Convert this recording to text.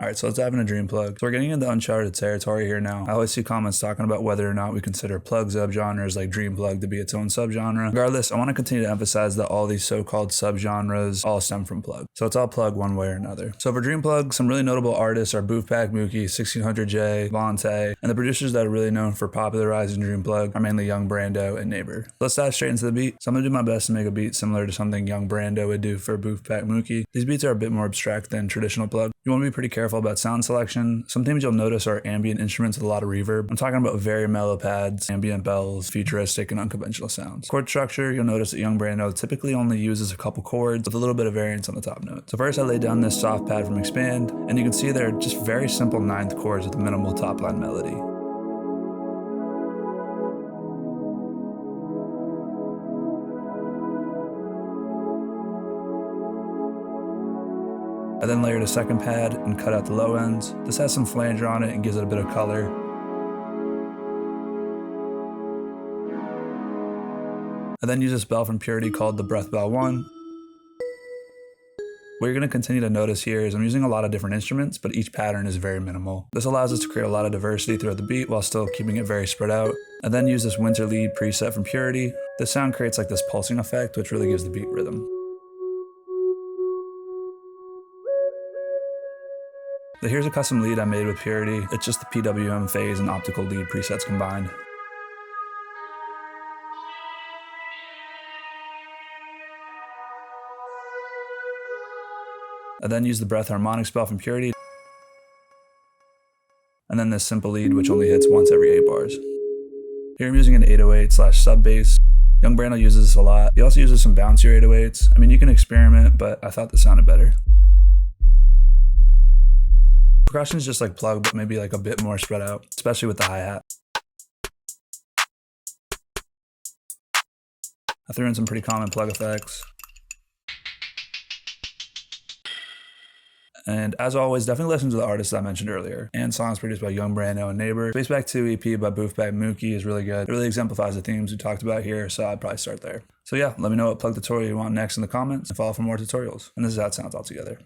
Alright, so let's dive into DREAMPLUGG. So we're getting into uncharted territory here now. I always see comments talking about whether or not we consider plug subgenres like DREAMPLUGG to be its own subgenre. Regardless, I want to continue to emphasize that all these so-called subgenres all stem from plug. So it's all plug one way or another. So for DREAMPLUGG, some really notable artists are boofpaxkmooky, 1600J, Vontae, and the producers that are really known for popularizing DREAMPLUGG are mainly Young Brando and Neighbor. Let's dive straight into the beat. So I'm going to do my best to make a beat similar to something Young Brando would do for boofpaxkmooky. These beats are a bit more abstract than traditional plug. You want to be pretty careful about sound selection. Some things you'll notice are ambient instruments with a lot of reverb. I'm talking about very mellow pads, ambient bells, futuristic and unconventional sounds. Chord structure, you'll notice that Young Brando typically only uses a couple chords with a little bit of variance on the top note. So first I laid down this soft pad from Expand, and you can see they're just very simple ninth chords with a minimal top line melody. I then layered a second pad and cut out the low ends. This has some flanger on it and gives it a bit of color. I then use this bell from Purity called the Breath Bell 1. What you're going to continue to notice here is I'm using a lot of different instruments, but each pattern is very minimal. This allows us to create a lot of diversity throughout the beat while still keeping it very spread out. I then use this winter lead preset from Purity. This sound creates like this pulsing effect, which really gives the beat rhythm. So here's a custom lead I made with Purity. It's just the PWM phase and optical lead presets combined. I then use the breath harmonic spell from Purity. And then this simple lead which only hits once every 8 bars. Here I'm using an 808/sub bass. Young Brando uses this a lot. He also uses some bouncier 808s. I mean, you can experiment, but I thought this sounded better. Percussion is just like plug, but maybe like a bit more spread out, especially with the hi-hat. I threw in some pretty common plug effects. And as always, definitely listen to the artists that I mentioned earlier, and songs produced by Young Brando and Neighbor. Spaceback 2 EP by boofpaxkmooky is really good. It really exemplifies the themes we talked about here, so I'd probably start there. So yeah, let me know what plug tutorial you want next in the comments, and follow for more tutorials. And this is how it sounds all together.